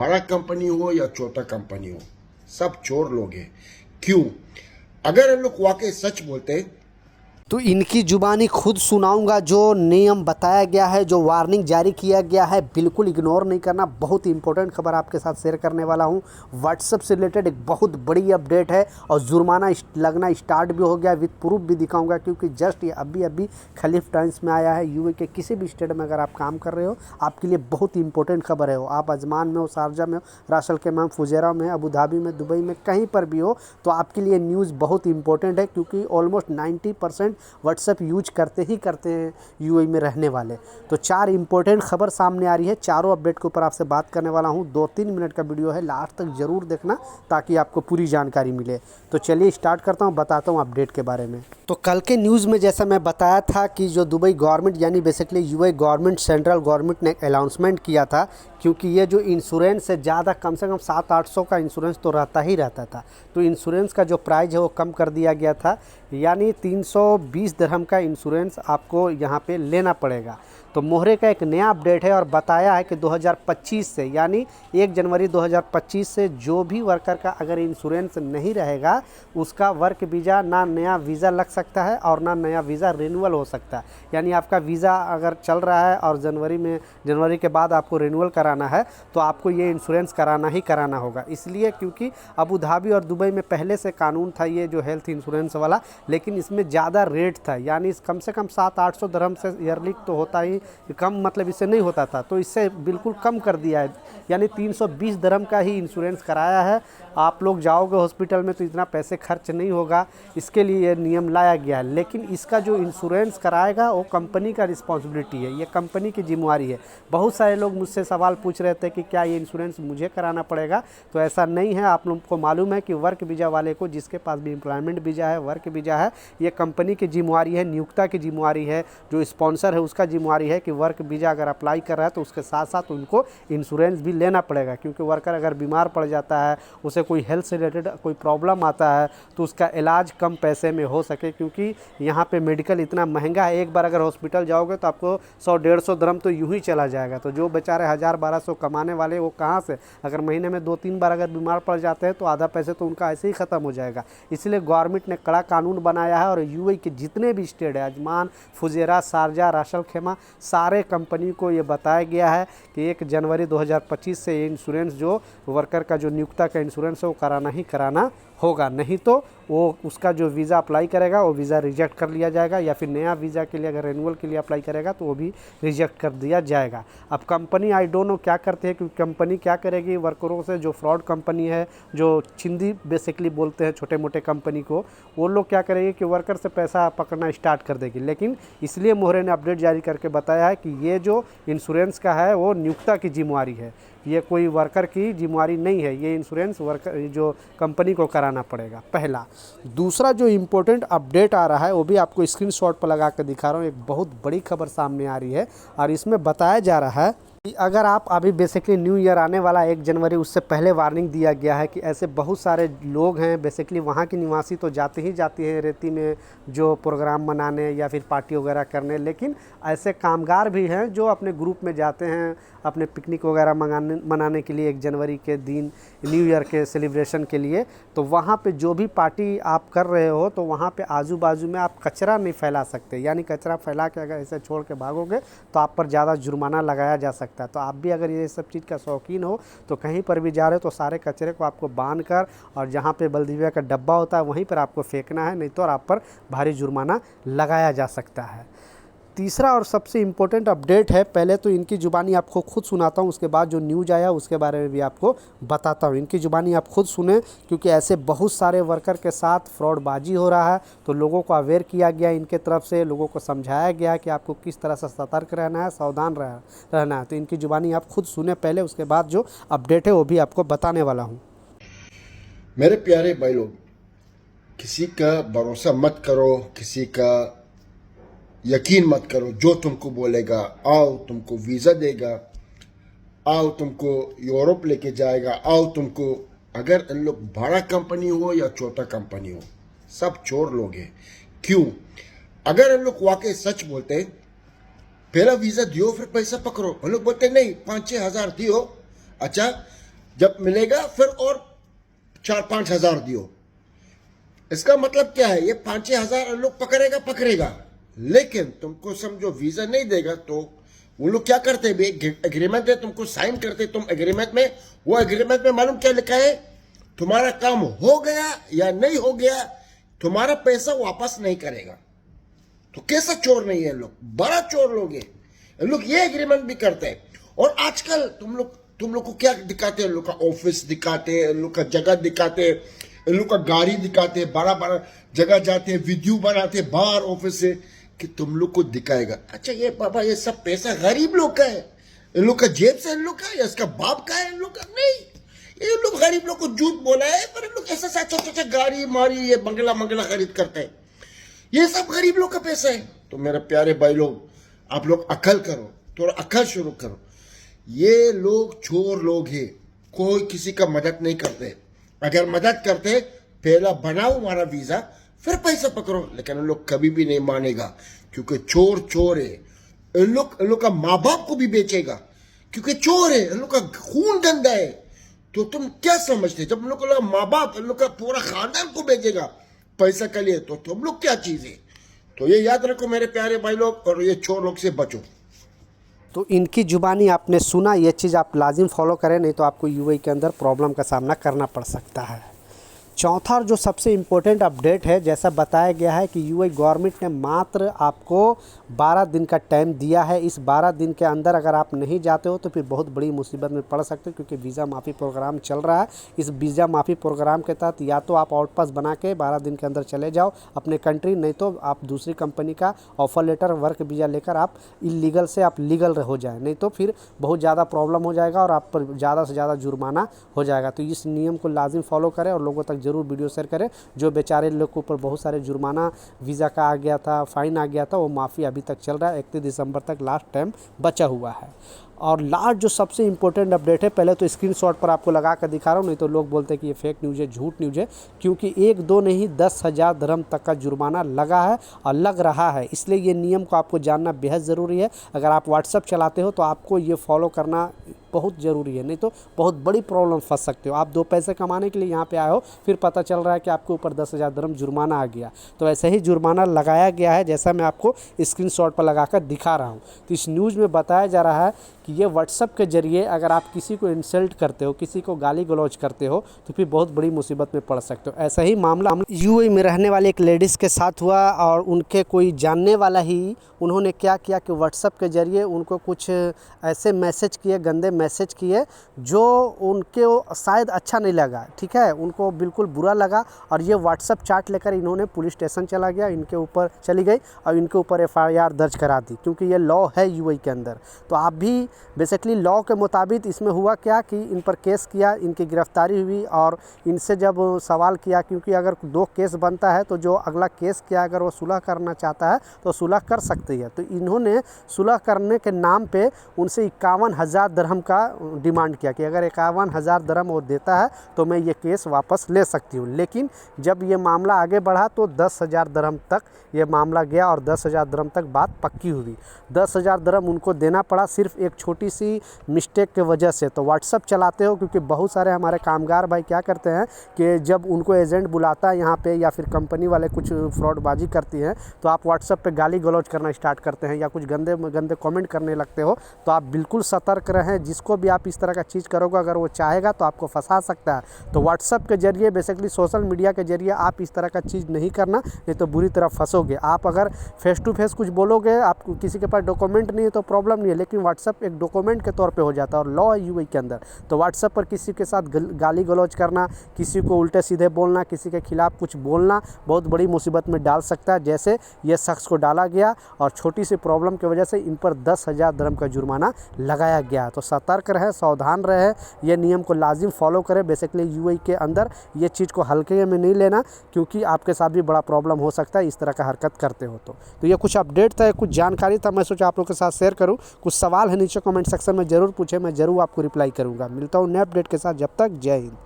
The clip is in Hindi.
बड़ा कंपनी हो या छोटा कंपनी हो, सब चोर लोग हैं। क्यों? अगर हम लोग वाकई सच बोलते तो इनकी ज़ुबानी खुद सुनाऊंगा। जो नियम बताया गया है, जो वार्निंग जारी किया गया है, बिल्कुल इग्नोर नहीं करना। बहुत ही इंपॉर्टेंट खबर आपके साथ शेयर करने वाला हूं। व्हाट्सएप से रिलेटेड एक बहुत बड़ी अपडेट है और जुर्माना लगना स्टार्ट भी हो गया, विद प्रूफ भी दिखाऊंगा, क्योंकि जस्ट ये अभी अभी खलीफ टाइम्स में आया है। यूए के किसी भी स्टेट में अगर आप काम कर रहे हो, आपके लिए बहुत ही इंपॉर्टेंट खबर है। हो आप अजमान में हो, शारजा में हो, राशल के में, फुजेरा में, अबू धाबी में, दुबई में, कहीं पर भी हो, तो आपके लिए न्यूज़ बहुत इंपॉर्टेंट है, क्योंकि ऑलमोस्ट 90% व्हाट्सएप यूज करते हैं यूएई में रहने वाले। तो 4 इंपॉर्टेंट खबर सामने आ रही है। चारों अपडेट के ऊपर आपसे बात करने वाला हूं। 2-3 मिनट का वीडियो है, लास्ट तक ज़रूर देखना ताकि आपको पूरी जानकारी मिले। तो चलिए स्टार्ट करता हूं, बताता हूं अपडेट के बारे में। तो कल के न्यूज़ में जैसा मैं बताया था कि जो दुबई गवर्नमेंट यानी basically UAE government, central government ने अनाउंसमेंट किया था, क्योंकि ये जो इंश्योरेंस है ज़्यादा, कम से कम 700-800 का इंश्योरेंस तो रहता ही रहता था। तो इंश्योरेंस का जो प्राइस है वो कम कर दिया गया था, यानी 320 दिरहम का इंश्योरेंस आपको यहाँ पे लेना पड़ेगा। तो मोहरे का एक नया अपडेट है और बताया है कि 2025 से, यानी 1 जनवरी 2025 से जो भी वर्कर का अगर इंश्योरेंस नहीं रहेगा, उसका वर्क वीज़ा, ना नया वीज़ा लग सकता है और ना नया वीज़ा रिन्यूअल हो सकता है। यानी आपका वीज़ा अगर चल रहा है और जनवरी के बाद आपको रिन्यूअल कराना है, तो आपको ये इंश्योरेंस कराना ही कराना होगा। इसलिए क्योंकि अबू धाबी और दुबई में पहले से कानून था ये जो हेल्थ इंश्योरेंस वाला, लेकिन इसमें ज़्यादा रेट था, यानी कम से कम 700-800 दिरहम से ईयरली तो होता ही कम, मतलब इससे नहीं होता था। तो इससे बिल्कुल कम कर दिया है, यानी 320 दिरहम का ही इंश्योरेंस कराया है। आप लोग जाओगे हॉस्पिटल में तो इतना पैसे खर्च नहीं होगा, इसके लिए ये नियम लाया गया है। लेकिन इसका जो इंश्योरेंस कराएगा वो कंपनी का रिस्पॉन्सिबिलिटी है, ये कंपनी की जिम्मेवारी है। बहुत सारे लोग मुझसे सवाल पूछ रहे थे कि क्या ये इंश्योरेंस मुझे कराना पड़ेगा, तो ऐसा नहीं है। आप लोग को मालूम है कि वर्क वीज़ा वाले को, जिसके पास भी एम्प्लॉयमेंट वीज़ा है, वर्क वीज़ा है, ये कंपनी की जिम्मेवारी है, नियोक्ता की जिम्मेवारी है, जो स्पॉन्सर है उसका जिम्मेवारी है कि वर्क वीज़ा अगर अप्लाई कर रहा है तो उसके साथ साथ उनको इंश्योरेंस भी लेना पड़ेगा। क्योंकि वर्कर अगर बीमार पड़ जाता है, उसे कोई हेल्थ से रिलेटेड कोई प्रॉब्लम आता है, तो उसका इलाज कम पैसे में हो सके, क्योंकि यहाँ पे मेडिकल इतना महंगा है। एक बार अगर हॉस्पिटल जाओगे तो आपको 100-150 दिरहम तो यूं ही चला जाएगा। तो जो बेचारे 1000-1200 कमाने वाले, वो कहाँ से, अगर महीने में 2-3 बार अगर बीमार पड़ जाते हैं तो आधा पैसे तो उनका ऐसे ही ख़त्म हो जाएगा। इसलिए गवर्नमेंट ने कड़ा कानून बनाया है और यूएई के जितने भी स्टेट है, अजमान, फुजेरा, शारजा, राशल खेमा, सारे कंपनी को ये बताया गया है कि 1 जनवरी 2025 से ये इंश्योरेंस, जो वर्कर का जो नियोक्ता का इंश्योरेंस है, वो कराना ही कराना होगा। नहीं तो वो उसका जो वीज़ा अप्लाई करेगा वो वीज़ा रिजेक्ट कर लिया जाएगा, या फिर नया वीज़ा के लिए अगर रिन्यूअल के लिए अप्लाई करेगा तो वो भी रिजेक्ट कर दिया जाएगा। अब कंपनी आई डोंट नो क्या करते हैं, क्योंकि कंपनी क्या करेगी वर्करों से, जो फ्रॉड कंपनी है, जो चिंदी बेसिकली बोलते हैं छोटे मोटे कंपनी को, वो लोग क्या करेंगे कि वर्कर से पैसा पकड़ना स्टार्ट कर देगी। लेकिन इसलिए मोहरे ने अपडेट जारी करके बताया है कि ये जो इंश्योरेंस का है वो नियोक्ता की जिम्मेवारी है, ये कोई वर्कर की जिम्मेवारी नहीं है। ये इंश्योरेंस वर्कर, जो कंपनी को कराना पड़ेगा, पहला। दूसरा जो इम्पोर्टेंट अपडेट आ रहा है वो भी आपको स्क्रीनशॉट पर लगा कर दिखा रहा हूँ। एक बहुत बड़ी खबर सामने आ रही है और इसमें बताया जा रहा है कि अगर आप अभी बेसिकली न्यू ईयर आने वाला 1 जनवरी, उससे पहले वार्निंग दिया गया है कि ऐसे बहुत सारे लोग हैं, बेसिकली वहाँ के निवासी तो जाते ही जाते हैं रेती में जो प्रोग्राम मनाने या फिर पार्टी वगैरह करने, लेकिन ऐसे कामगार भी हैं जो अपने ग्रुप में जाते हैं अपने पिकनिक वगैरह मनाने के लिए 1 जनवरी के दिन, न्यू ईयर के सेलिब्रेशन के लिए। तो वहाँ पे जो भी पार्टी आप कर रहे हो, तो वहाँ पे आजू बाजू में आप कचरा नहीं फैला सकते, यानी कचरा फैला के अगर ऐसे छोड़ के भागोगे तो आप पर ज़्यादा जुर्माना लगाया जा सकता है। तो आप भी अगर ये सब चीज़ का शौकीन हो, तो कहीं पर भी जा रहे हो तो सारे कचरे को आपको बांध कर, और जहाँ पे बल्दिविया का डब्बा होता है वहीं पर आपको फेंकना है, नहीं तो आप पर भारी जुर्माना लगाया जा सकता है। तीसरा और सबसे इम्पोर्टेंट अपडेट है, पहले तो इनकी ज़ुबानी आपको खुद सुनाता हूँ, उसके बाद जो न्यूज़ आया उसके बारे में भी आपको बताता हूँ। इनकी ज़ुबानी आप खुद सुने, क्योंकि ऐसे बहुत सारे वर्कर के साथ फ्रॉडबाजी हो रहा है। तो लोगों को अवेयर किया गया, इनके तरफ से लोगों को समझाया गया कि आपको किस तरह से सतर्क रहना है, सावधान रहना है। तो इनकी ज़ुबानी आप खुद सुने पहले, उसके बाद जो अपडेट है वो भी आपको बताने वाला हूँ। मेरे प्यारे भाई लोग, किसी का भरोसा मत करो, किसी का यकीन मत करो। जो तुमको बोलेगा, आओ तुमको वीज़ा देगा, आओ तुमको यूरोप लेके जाएगा, आओ तुमको, अगर इन लोग बड़ा कंपनी हो या छोटा कंपनी हो, सब चोर लोग हैं। क्यों? अगर हम लोग वाकई सच बोलते, पहला वीज़ा दियो फिर पैसा पकड़ो, हम लोग बोलते नहीं 5-6 हज़ार दियो, अच्छा जब मिलेगा फिर और 4-5 हजार दियो। इसका मतलब क्या है, ये 5-6 हजार लोग पकड़ेगा, लेकिन तुमको समझो वीजा नहीं देगा तो वो लोग क्या करते हैं, एग्रीमेंट है, तुमको साइन करते, तुम एग्रीमेंट में, वो एग्रीमेंट में मालूम क्या लिखा है, तुम्हारा काम हो गया या नहीं हो गया, तुम्हारा पैसा वापस नहीं करेगा। तो कैसा चोर नहीं है लोग, बड़ा चोर लोग है लोग, ये एग्रीमेंट भी करते हैं। और आजकल तुम लोग को क्या दिखाते हैं, लोग का ऑफिस दिखाते हैं, लोग का जगह दिखाते हैं, लोग का गाड़ी दिखाते हैं, बड़ा जगह जाते हैं, वीडियो बनाते हैं बाहर ऑफिस से कि तुम लोग को दिखाएगा। अच्छा ये बाबा, ये सब पैसा गरीब लोग का है, इन लोग का जेब से इन लोग का या इसका बाप का है इन लोग का? नहीं, ये लोग गरीब लोग को झूठ बोला है, पर इन लोग ऐसा अच्छा गाड़ी मारी, ये बंगला खरीद करते हैं, ये सब गरीब लोग का पैसा है। तो मेरे प्यारे भाई लोग, आप लोग अकल करो, थोड़ा अकल शुरू करो। ये लोग चोर लोग हैं, कोई किसी का मदद नहीं करते। अगर मदद करते पहला बनाओ हमारा वीजा, फिर पैसा पकड़ो, लेकिन इन लोग कभी भी नहीं मानेगा, क्योंकि चोर है। इन लोग का माँ बाप को भी बेचेगा, क्योंकि चोर है, इन लोग का खून गंदा है। तो तुम क्या समझते, जब इन लोग का माँ बाप इन लोग का पूरा खानदान को बेचेगा पैसा के लिए, तो तुम लोग क्या चीज है? तो ये याद रखो मेरे प्यारे भाई लोग, और ये चोर लोग से बचो। तो इनकी जुबानी आपने सुना, ये चीज़ आप लाजिम फॉलो करें, नहीं तो आपको यूएई के अंदर प्रॉब्लम का सामना करना पड़ सकता है। चौथा और जो सबसे इम्पोर्टेंट अपडेट है, जैसा बताया गया है कि यूएई गवर्नमेंट ने मात्र आपको 12 दिन का टाइम दिया है। इस 12 दिन के अंदर अगर आप नहीं जाते हो तो फिर बहुत बड़ी मुसीबत में पड़ सकते हो, क्योंकि वीज़ा माफ़ी प्रोग्राम चल रहा है। इस वीज़ा माफ़ी प्रोग्राम के तहत या तो आप आउट पास बना के 12 दिन के अंदर चले जाओ अपने कंट्री, नहीं तो आप दूसरी कंपनी का ऑफर लेटर, वर्क वीज़ा लेकर आप इलीगल से आप लीगल हो जाए, नहीं तो फिर बहुत ज़्यादा प्रॉब्लम हो जाएगा और आप पर ज़्यादा से ज़्यादा जुर्माना हो जाएगा। तो इस नियम को लाजिम फॉलो करें और लोगों तक जरूर वीडियो शेयर करें। जो बेचारे लोग के ऊपर बहुत सारे जुर्माना वीज़ा का आ गया था, फाइन आ गया था, वो माफ़ी अभी तक चल रहा है। 31 दिसंबर तक लास्ट टाइम बचा हुआ है। और लास्ट जो सबसे इम्पोर्टेंट अपडेट है, पहले तो स्क्रीनशॉट पर आपको लगा कर दिखा रहा हूँ, नहीं तो लोग बोलते हैं कि ये फेक न्यूज़ है, झूठ न्यूज़ है, क्योंकि 1-2 नहीं 10,000 दिरहम तक का जुर्माना लगा है और लग रहा है। इसलिए ये नियम को आपको जानना बेहद ज़रूरी है। अगर आप व्हाट्सअप चलाते हो तो आपको ये फॉलो करना बहुत ज़रूरी है, नहीं तो बहुत बड़ी प्रॉब्लम फंस सकते हो। आप 2 पैसे कमाने के लिए यहाँ पे आए हो, फिर पता चल रहा है कि आपके ऊपर 10,000 दिरहम जुर्माना आ गया। तो ऐसे ही जुर्माना लगाया गया है, जैसा मैं आपको स्क्रीनशॉट पर लगाकर दिखा रहा हूँ। तो इस न्यूज़ में बताया जा रहा है कि ये व्हाट्सएप के ज़रिए अगर आप किसी को इंसल्ट करते हो, किसी को गाली गलौज करते हो, तो फिर बहुत बड़ी मुसीबत में पड़ सकते हो। ऐसा ही मामला यूएई में रहने वाले एक लेडीज़ के साथ हुआ, और उनके कोई जानने वाला ही उन्होंने क्या किया कि व्हाट्सएप के ज़रिए उनको कुछ ऐसे मैसेज किए, गंदे मैसेज किए, जो उनके शायद अच्छा नहीं लगा, ठीक है, उनको बिल्कुल बुरा लगा। और ये व्हाट्सएप चैट लेकर इन्होंने पुलिस स्टेशन चला गया, इनके ऊपर चली गई और इनके ऊपर FIR दर्ज करा दी, क्योंकि ये लॉ है यूएई के अंदर। तो आप भी बेसिकली लॉ के मुताबिक इसमें हुआ क्या कि इन पर केस किया, इनकी गिरफ्तारी हुई और इनसे जब सवाल किया, क्योंकि अगर 2 केस बनता है तो जो अगला केस किया अगर वो सुलह करना चाहता है तो सुलह कर सकती है। तो इन्होंने सुलह करने के नाम पे उनसे 51,000 दिरहम का डिमांड किया कि अगर 51,000 दिरहम वो देता है तो मैं ये केस वापस ले सकती हूँ। लेकिन जब ये मामला आगे बढ़ा तो 10,000 दिरहम तक ये मामला गया और 10,000 दिरहम तक बात पक्की हुई। 10,000 दिरहम उनको देना पड़ा सिर्फ एक छोटी सी मिस्टेक के वजह से। तो व्हाट्सअप चलाते हो, क्योंकि बहुत सारे हमारे कामगार भाई क्या करते हैं कि जब उनको एजेंट बुलाता है यहाँ पे या फिर कंपनी वाले कुछ फ्रॉडबाजी करती हैं, तो आप व्हाट्सअप पे गाली गलौज करना स्टार्ट करते हैं या कुछ गंदे गंदे कमेंट करने लगते हो। तो आप बिल्कुल सतर्क रहें, जिसको भी आप इस तरह का चीज़ करोगे अगर वो चाहेगा तो आपको फंसा सकता है। तो व्हाट्सअप के जरिए, बेसिकली सोशल मीडिया के जरिए आप इस तरह का चीज़ नहीं करना, नहीं तो बुरी तरह फंसोगे। आप अगर फेस टू फेस कुछ बोलोगे, आपको किसी के पास डॉक्यूमेंट नहीं है तो प्रॉब्लम नहीं है, लेकिन व्हाट्सअप एक डॉक्यूमेंट के तौर पे हो जाता है और लॉ है यूएई के अंदर। तो व्हाट्सएप पर किसी के साथ गाली गलौज करना, किसी को उल्टे सीधे बोलना, किसी के खिलाफ कुछ बोलना बहुत बड़ी मुसीबत में डाल सकता है, जैसे ये शख्स को डाला गया। और छोटी सी प्रॉब्लम की वजह से इन पर 10,000 दिरहम का जुर्माना लगाया गया। तो सतर्क रहे, सावधान रहे, ये नियम को लाजिम फॉलो करें। बेसिकली यूएई के अंदर ये चीज़ को हल्के में नहीं लेना, क्योंकि आपके साथ भी बड़ा प्रॉब्लम हो सकता है इस तरह का हरकत करते हो। तो ये कुछ अपडेट था, कुछ जानकारी था, मैं सोचा आप लोग के साथ शेयर करूँ। कुछ सवाल है नीचे कमेंट सेक्शन में ज़रूर पूछे, मैं ज़रूर आपको रिप्लाई करूँगा। मिलता हूँ नए अपडेट के साथ, जब तक जय हिंद।